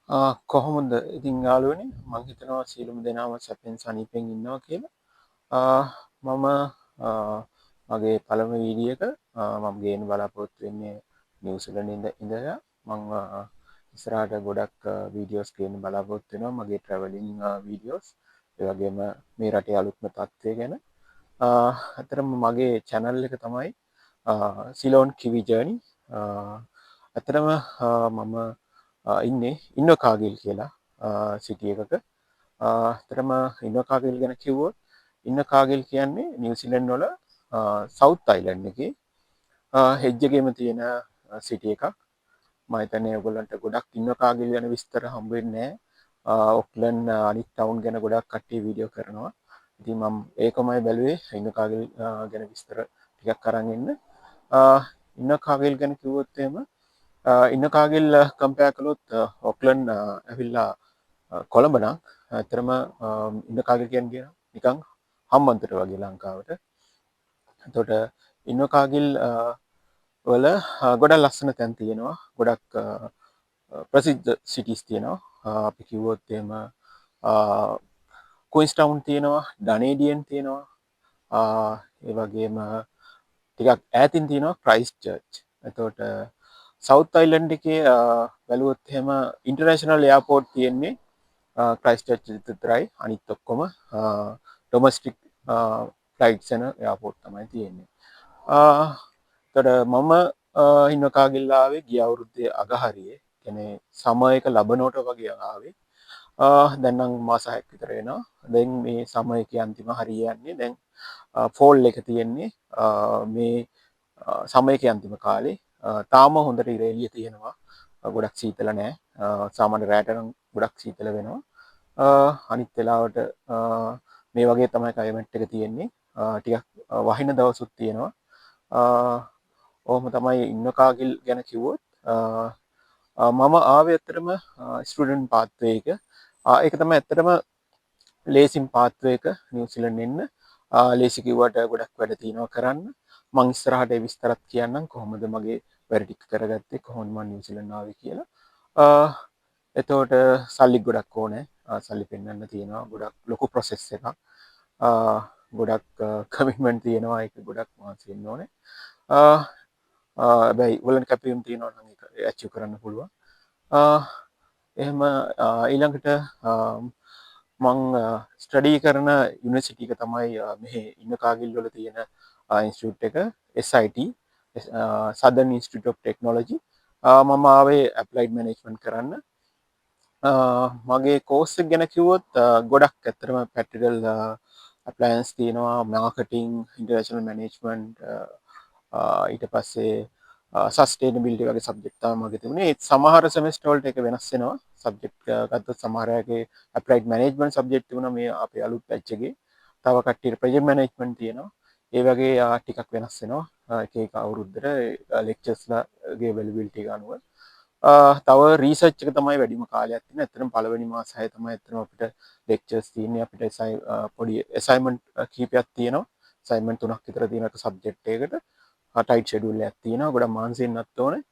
කොහොමද ඉතින් යාළුවනේ මං හිතනවා සියලුම දෙනාම සැපෙන් සනීපෙන් ඉන්නවා කියලා. මම මගේ පළමු වීඩියෝ එක මම ගේන්න බලාපොරොත්තු වෙන්නේ නිව්සීලන්තේ ඉඳලා. මං ඉස්සරහට ගොඩක් වීඩියෝස් ගේන්න බලාපොරොත්තු වෙනවා මගේ ට්‍රැවලින් වීඩියෝස්. ඒ වගේම මේ රටේ අලුත්ම තත්ත්වය ගැන. ඇත්තටම මගේ channel එක තමයි සිලෝන් කිවි ජර්නි. ඇත්තටම මම ඉන්නේ ඉන්නෝකාගිල් කියලා සිටි එකක. ඇත්තටම ඉන්නෝකාගිල් ගැන කිව්වොත් ඉන්නෝකාගිල් කියන්නේ නිව්සීලන්ත වල සවුත් අයිලන්ඩ් එකේ හෙජ්ජගේම තියෙන සිටි එකක්. මම හිතන්නේ ඔයගොල්ලන්ට ගොඩක් ඉන්නෝකාගිල් ගැන විස්තර හම්බ වෙන්නේ නැහැ. ඔක්ලන්ඩ් අනිත් ටවුන් ගැන ගොඩක් කට්ටිය වීඩියෝ කරනවා. ඉතින් මම ඒකමයි බැලුවේ ඉන්නෝකාගිල් ගැන විස්තර ටිකක් අරන් එන්න. ඉන්නෝකාගිල් ගැන කිව්වොත් එහෙම ඉන්නෝකාගිල් කම්පෙයාර් කළොත් ඔක්ලන්ඩ් ඇවිල්ලා කොළඹ නම් ඇත්තටම ඉන්නෝකාගිල් කියන්නේ නිකන් හම්බන්තොට වගේ ලංකාවට. එතකොට ඉන්නෝකාගිල් වල ගොඩක් ලස්සන තැන් තියෙනවා. ගොඩක් ප්‍රසිද්ධ සිටිස් තියෙනවා. අපි කිව්වොත් එහෙම ක්වීන්ස්ටවුන් තියෙනවා, ඩනේඩියන් තියෙනවා. ඒ වගේම ටිකක් ඈතින් තියෙනවා ක්‍රයිස්ට් චර්ච්. එතකොට සවුත් අයිලන්ඩ් එකේ බැලුවොත් එහෙම ඉන්ටර්නැෂනල් එයාපෝර්ට් තියෙන්නේ ක්‍රයිස්ට් චර්ච් විතරයි. අනිත් ඔක්කොම ඩොමස්ටික් ෆ්ලයිට්ස් යන එයාපෝර්ට් තමයි තියෙන්නේ. එතකොට මම ඉන්නෝකාගිල් ආවේ ගිය අවුරුද්දේ අගහරියේ. කියන්නේ සමර් එක ලබනකොට වගේ ආවේ. දැන් නම් මාස 6ක් විතර වෙනවා. දැන් මේ සමර් එකේ අන්තිම හරිය යන්නේ. දැන් ෆෝල් එක තියෙන්නේ මේ සමර් එකේ අන්තිම කාලේ. තාම හොඳට ඉර එළිය තියෙනවා. ගොඩක් සීතල නෑ. සාමාන්‍ය රැට නම් ගොඩක් සීතල වෙනවා. අනිත් වෙලාවට මේ වගේ තමයි ක්ලයිමේට් එක තියෙන්නේ. ටිකක් වහින දවසුත් තියෙනවා. ඔහොම තමයි ඉන්නෝකාගිල් ගැන කිව්වොත් මම ආවේ ඇත්තටම ස්ටුඩන්ට් පාත්වේ එක. ඒක තමයි ඇත්තටම ලේසිම් පාත්වේ එක නිව්සීලන්ත එන්න. ලේසි කිව්වට ගොඩක් වැඩ තියෙනවා කරන්න. මං ඉස්සරහට ඒ විස්තරත් කියන්නම් කොහොමද මගේ වැඩ ටික කරගත්තේ කොහොමද මම නිව්සීලන්ත ආවේ කියලා. එතකොට සල්ලි ගොඩක් ඕනේ. සල්ලි පෙන්වන්න තියෙනවා. ගොඩක් ලොකු ප්‍රොසෙස් එකක්. ගොඩක් කමිට්මන්ට් තියෙනවා. ඒක ගොඩක් මහන්සි වෙන්න ඕනේ. හැබැයි වලන් කැපීම් තියෙනවා නම් ඒක ඇචීව් කරන්න පුළුවන්. එහෙම ඊළඟට මං ස්ටඩී කරන යුනිවර්සිටි එක තමයි මෙහි ඉන්නෝකාගිල් වල තියෙන ඉන්ස්ටිටියුට් එක SIT Southern Institute of Technology. මම ආවේ ඇප්ලයිඩ් මැනේජ්මන්ට් කරන්න. මගේ කෝස් එක ගැන කිව්වොත් ගොඩක් ඇත්තටම ප්‍රැක්ටිකල් අප්ලයන්ස් තියෙනවා, මාකටිං, ඉන්ටර්නැෂනල් මැනේජ්මන්ට්, ඊට පස්සේ සස්ටේනබිලිටි වගේ සබ්ජෙක්ට් තමයි මගේ තිබුණේ. ඒ සමහර සෙමෙස්ටර් වලට ඒක වෙනස් වෙනවා. සබ්ජෙක්ට් ගත්තොත් සමහර අයගේ ඇප්ලයිඩ් මැනේජ්මන්ට් සබ්ජෙක්ට් තිබුණා මේ අපේ අලුත් බැච් එකේ. තව කට්ටියට ප්‍රොජෙක්ට් මැනේජ්මන්ට් තියෙනවා. ඒ වගේ ටිකක් වෙනස් වෙනවා. එක එක අවුරුද්දට ලෙක්චර්ස්ලාගේ අවైලබිලිටි එක අනුව. තව රීසර්ච් එක තමයි වැඩිම කාලයක් තියෙන. ඇත්තටම පළවෙනි මාස 6 තමයි ඇත්තටම අපිට ලෙක්චර්ස් තියෙන්නේ. අපිට පොඩි ඇසයින්මන්ට් කීපයක් තියෙනවා. ඇසයින්මන්ට් 3ක් විතර තියෙන එක සබ්ජෙක්ට් එකකට. ටයිට් ෂෙඩියුල් එකක් තියෙනවා. ගොඩක් මහන්සි වෙන්නත් ඕනේ.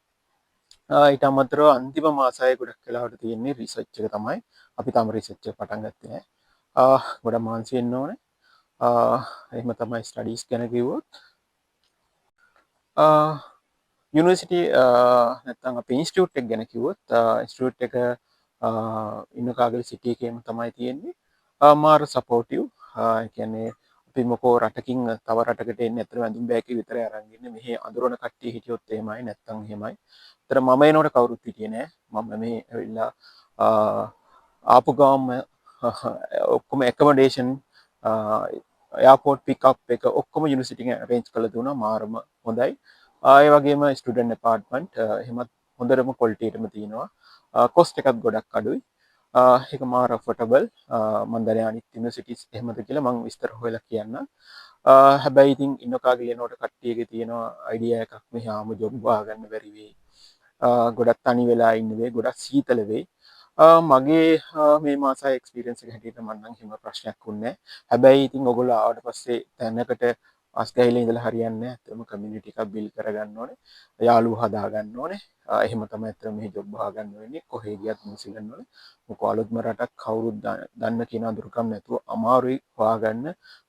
ඊට අමතරව අන්තිම මාස 6 ගොඩක් වෙලාවට තියෙන්නේ රිසර්ච් එක තමයි. අපි තාම රිසර්ච් එක පටන් ගත්තේ නැහැ. ගොඩක් මහන්සි වෙන්න ඕනේ. එහෙම තමයි ස්ටඩීස් ගැන කිව්වොත්. යුනිවර්සිටි නැත්නම් අපේ ඉන්ස්ටිටියුට් එක ගැන කිව්වොත් ඉන්ස්ටිටියුට් එක ඉන්නෝකාගිල් සිටි එකේම තමයි තියෙන්නේ. මාර සපෝටිව්. ඒ කියන්නේ අපි මොකෝ රටකින් තව රටකට එන්නේ අතර වැඳුම් බෑකේ විතරයි අරන් ඉන්නේ. මෙහි අඳුරන කට්ටිය හිටියොත් එහෙමයි නැත්නම් එහෙමයි. ඒතර මම එනකොට කවුරුත් හිටියේ නෑ. මම මේ ඇවිල්ලා ආපු ගාම ඔක්කොම ඇකොමඩේෂන් එයාපෝට් පිකප් එක ඔක්කොම යුනිවර්සිටි එකෙන් අරේන්ජ් කරලා දුන්නා. මාරම හොඳයි. ඒ වගේම ස්ටුඩන්ට් ඇපාර්ට්මන්ට් එහෙමත් හොඳටම ක්වොලිටියටම තියෙනවා. කොස්ට් එකත් ගොඩක් අඩුයි. ඒක මාර අෆෝඩබල්. මම දන්නේ අනිත් යුනිවර්සිටිස් එහෙමද කියලා මම විස්තර හොයලා කියන්නම්. හැබැයි ඉතින් ඉන්නෝකාගිල් යනකොට කට්ටියගේ තියෙනවා අයිඩියා එකක් මෙහි ආම ජොබ් හොයාගන්න බැරි වෙයි. ගොඩක් තනි වෙලා ඉන්න වෙයි. ගොඩක් සීතල වෙයි. මගේ මේ මාස 6 එක්ස්පීරියන්ස් එක හැටියට මම නම් හිම ප්‍රශ්නයක් වුණේ නැහැ. හැබැයි ඉතින් ඔයගොල්ලෝ ආවට පස්සේ තැනකට අස්ගැහිලා ඉඳලා හරියන්නේ නැහැ. ඇත්තටම කමියුනිටි එකක් බිල්ඩ් කරගන්න ඕනේ. යාළුවෝ හදාගන්න ඕනේ. එහෙම තමයි ඇත්තටම මෙහි ජොබ් හොයාගන්න වෙන්නේ. කොහේ ගියත් නිව්සීලන්ත වල. මොකෝ අලුත්ම රටක් කවුරුත් දන්න කියන අඳුරකම් නැතුව අමාරුයි හොයාගන්න.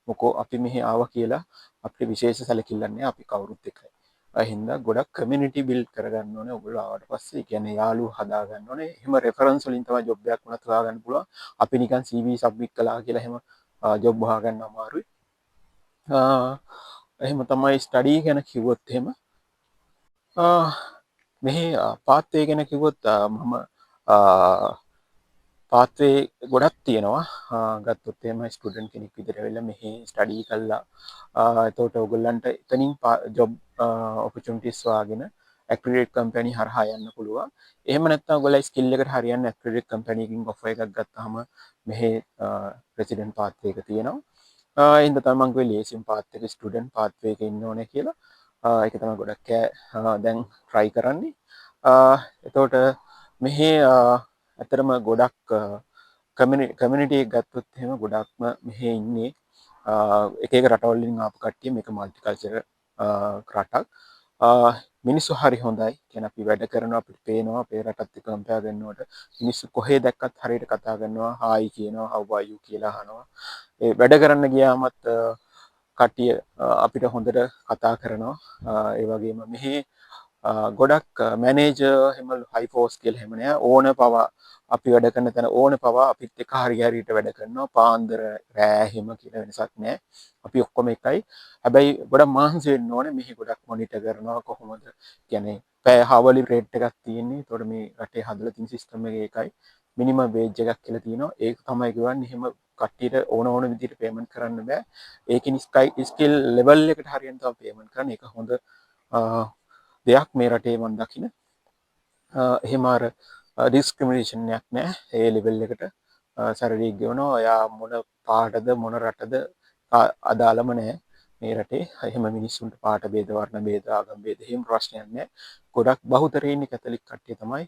මොකෝ අපි මෙහි ආවා කියලා අපිට විශේෂ සැලකිල්ලක් නැහැ. අපි කවුරුත් එකයි. හින්දා ගොඩක් කමියුනිටි බිල්ඩ් කරගන්න ඕනේ. ඔයගොල්ලෝ ආවට පස්සේ කියන්නේ යාළුවෝ හදාගන්න ඕනේ. එහෙම රෙෆරන්ස් වලින් තමයි ජොබ් එකක් වුණත් හොයාගන්න පුළුවන්. අපි නිකන් CV සබ්මිට් කළා කියලා එහෙම ජොබ් හොයාගන්න අමාරුයි. එහෙම තමයි ස්ටඩී ගැන කිව්වොත් එහෙම මෙහි පාත්වේ ගැන කිව්වොත් මම පාත්වේ ගොඩක් තියෙනවා ගත්තොත් එහෙම ස්ටුඩන්ට් කෙනෙක් විදිහට වෙලා මෙහි ස්ටඩී කළා එතකොට ඔයගොල්ලන්ට එතනින් ජොබ් ඔපචුනිටිස් වාගෙන ඇක්‍රිඩේට් කම්පැනි හරහා යන්න පුළුවන් එහෙම නැත්නම් ඔයගොල්ලෝ ස්කිල් එකට හරියන්නේ ඇක්‍රිඩේට් කම්පැනි එකකින් ඔෆර් එකක් ගත්තාම මෙහි රෙසිඩන්ට් පාත්වේ එක තියෙනවා ඉන්ද තමන් කිව්වේ ලේසියෙන් පාත් එක ස්ටුඩන්ට් පාත්වේ එකේ ඉන්න ඕනේ කියලා ඒක තමයි ගොඩක් දැන් try කරන්නේ එතකොට මෙහි ඇතරම ගොඩක් කමියුනිටි එක ගත්තොත් එහෙම ගොඩක්ම මෙහි ඉන්නේ එක එක රටවල් වලින් ආපු කට්ටිය මේක මල්ටි කල්චර් රටක් මිනිස්සු හරි හොඳයි කියන්නේ අපි වැඩ කරනවා අපිට පේනවා අපේ රටත් එක්ක කම්පෙයාර් කරනකොට මිනිස්සු කොහේ දැක්කත් හරියට කතා කරනවා හායි කියනවා how are you කියලා අහනවා ඒ වැඩ කරන්න ගියාමත් කට්ටිය අපිට හොඳට කතා කරනවා ඒ වගේම මෙහි ගොඩක් මැනේජර් එහෙම හයි ෆෝස් කියලා එහෙම නෑ ඕන පවා අපි වැඩ කරන තැන ඕන පවා අපිත් එක්ක හරියට වැඩ කරනවා පාන්දර රෑ එහෙම කියලා වෙනසක් නෑ අපි ඔක්කොම එකයි හැබැයි ගොඩක් මහන්සි වෙන්න ඕනේ මෙහි ගොඩක් මොනිටර් කරනවා කොහොමද කියන්නේ පැය හවලි රේට් එකක් තියෙන්නේ ඒතකොට මේ රටේ හදලා තියෙන සිස්ටම් එක ඒකයි මිනිමම් වේජ් එකක් කියලා තියෙනවා ඒක තමයි කියන්නේ එහෙම කට්ටියට ඕන විදිහට පේමන්ට් කරන්න බෑ ඒකෙන් ස්කිල් ලෙවල් එකට හරියට තමයි පේමන්ට් කරන්නේ ඒක හොඳ දෙයක් මේ රටේ මම දකින එහෙම අර ඩිස්ක්‍රිමිනේෂන් එකක් නෑ ඒ ලෙවල් එකට සැලරි ගෙවනවා ඔයා මොන පාටද මොන රටද අදාළම නෑ මේ රටේ එහෙම මිනිස්සුන්ට පාට ભેද වර්ණ ભેද ආගම් ભેද එහෙම ප්‍රශ්නයක් නෑ ගොඩක් බහුතරය ඉන්නේ කැතලික් කට්ටිය තමයි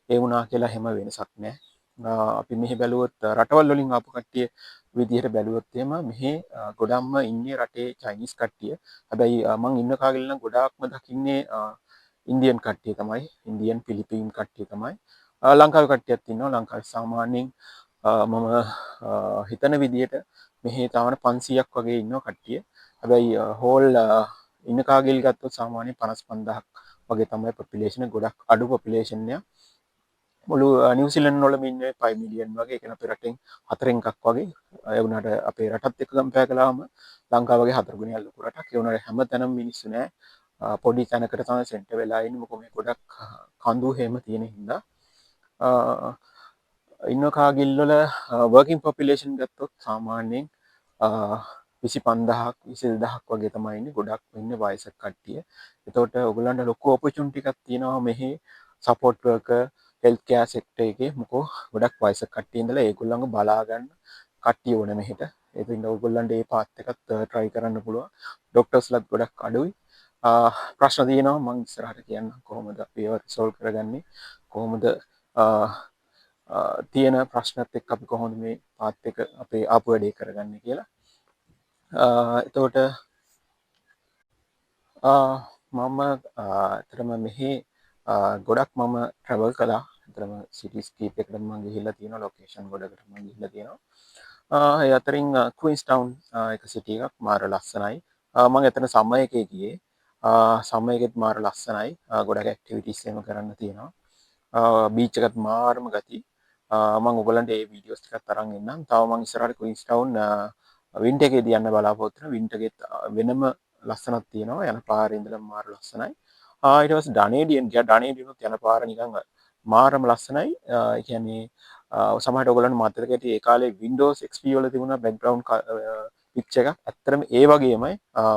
ඒ වුණා කියලා හැම වෙනසක් නෑ අපි මෙහි බැලුවොත් රටවල් වලින් ආපු කට්ටිය විදිහට බැලුවොත් එහෙම මෙහි ගොඩක්ම ඉන්නේ රටේ චයිනීස් කට්ටිය. හැබැයි මම ඉන්න කාලේ නම් ගොඩාක්ම දකින්නේ ඉන්දියන් කට්ටිය තමයි. ඉන්දියන් පිලිපීන් කට්ටිය තමයි. ලංකාවේ කට්ටියක් ඉන්නවා. ලංකාවේ සාමාන්‍යයෙන් මම හිතන විදිහට මෙහි තාවන 500ක් වගේ ඉන්නවා කට්ටිය. හැබැයි හෝල් ඉන්න කාගෙල් ගත්තොත් සාමාන්‍යයෙන් 55000ක් වගේ තමයි පොපියුලේෂන් එක ගොඩක් අඩු පොපියුලේෂන් එක. මුළු නිව්සිලන්ත වලම ඉන්නේ 5 මිලියන් වගේ. ඒ කියන්නේ අපේ රටෙන් 4න් එකක් වගේ. ඒ වුණාට අපේ රටත් එක්ක කම්පෙයාර් කළාම ලංකාව වගේ 4 ගුණයක් ලොකු රටක්. ඒ වුණාට හැමතැනම මිනිස්සු නෑ. පොඩි තැනකට තමයි සෙන්ටර් වෙලා ඉන්නේ. මොකද මේ ගොඩක් කඳු හැම තියෙන හින්දා. ඉන්න කාගිල් වල වර්කින් පොපියුලේෂන් ගත්තොත් සාමාන්‍යයෙන් 25000ක් 22000ක් වගේ තමයි ඉන්නේ. ගොඩක් ඉන්නේ වයසක කට්ටිය. එතකොට ඔයගොල්ලන්ට ලොකු ඔපචුනිටි එකක් තියෙනවා මෙහි support worker health care sector එකේ මොකෝ ගොඩක් වයසක කට්ටිය ඉඳලා ඒගොල්ලන්ව බලා ගන්න කට්ටිය ඕන මෙහෙට. ඒක ඉතින් ඔයගොල්ලන්ට මේ පාත් එකත් try කරන්න පුළුවන්. ડોක්ටර්ස්ලාත් ගොඩක් අඩුයි. ප්‍රශ්න තියෙනවා මම ඉස්සරහට කියන්න කොහොමද අපි ඒවා රිසෝල්ව් කරගන්නේ කොහොමද තියෙන ප්‍රශ්නත් එක්ක අපි කොහොමද මේ පාත් එක අපේ ආපු වැඩේ කරගන්නේ කියලා. එතකොට මම ඇත්තටම මෙහි ගොඩක් මම ට්‍රැවල් කළා. ඇත්තටම සිටිස් කීපයකට මම ගිහිල්ලා තියෙනවා ලොකේෂන් ගොඩකට මම ගිහිල්ලා තියෙනවා. ඒ අතරින් ක්වීන්ස්ටවුන් එක සිටි එකක් මාර ලස්සනයි. මම එතන සම්මර් එකේ ගියේ. සම්මර් එකෙත් මාර ලස්සනයි. ගොඩක් ඇක්ටිවිටිස් එහෙම කරන්න තියෙනවා. බීච් එකත් මාරම ගති. මම ඔයගලන්ට ඒ වීඩියෝස් ටිකක් අරන් එන්නම්. තව මම ඉස්සරහට ක්වීන්ස්ටවුන් වින්ටර් එකේදී යන්න බලාපොරොත්තු වෙනවා. වින්ටර් එකෙත් වෙනම ලස්සනක් තියෙනවා. යන පාරේ ඉඳලා මාර ලස්සනයි. ඊට පස්සේ ඩනේඩියන් ගියා. ඩනේඩියනුත් යන පාර නිකන් මාරම ලස්සනයි. ඒ කියන්නේ සමහරට ඔයගලන්ට මතක ඇති ඒ කාලේ Windows XP වල තිබුණා බෑග්ග්‍රවුන්ඩ් පිච් එකක්. ඇත්තටම ඒ වගේමයි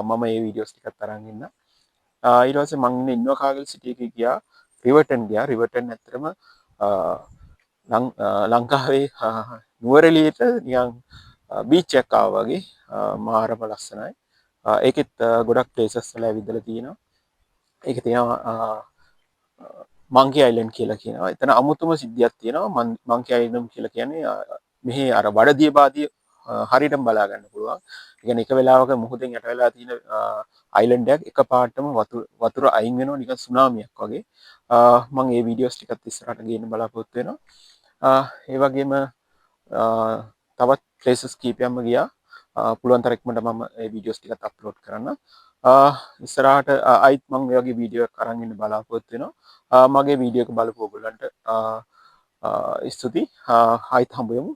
මම ඒ වීඩියෝස් ටිකක් අරන් ඉන්න. ඊට පස්සේ මම ඉන්නේ ඉන්නෝකාගල් සිටි එකේ ගියා. රිවර්ටන් ගියා. රිවර්ටන් ඇත්තටම ලංකාවේ නුවරඑළියට නිකන් බීච් එකක් ආවා වගේ මාරම ලස්සනයි. ඒකෙත් ගොඩක් ප්ලේසස් වල ඇවිදලා තියෙනවා. ඒකේ තියෙනවා මංකි අයිලන්ඩ් කියලා කියනවා. එතන අමුතුම සිද්ධියක් තියෙනවා. මංකි අයිලන්ඩ් කියලා කියන්නේ මෙහි අර වඩදිය බාදිය හරියටම බලා ගන්න පුළුවන්. ඒ කියන්නේ එක වෙලාවක මුහුදෙන් යට වෙලා තියෙන අයිලන්ඩ් එකක් එකපාරටම වතුර අයින් වෙනවා නිකන් සුනාමියක් වගේ. මම මේ වීඩියෝස් ටිකත් ඉස්සරහට ගේන්න බලාපොරොත්තු වෙනවා. ඒ වගේම තවත් ප්ලේසස් කීපයක්ම ගියා. පුළුවන් තරමට මම මේ වීඩියෝස් ටිකත් අප්ලෝඩ් කරන්න. ඉස්සරහට අයිත් මම මේ වගේ වීඩියෝ එකක් අරන් ඉන්න බලාපොරොත්තු වෙනවා. මගේ වීඩියෝ එක බලපු ඔයගොල්ලන්ට ස්තුතියි. ආයිත් හම්බ වෙමු.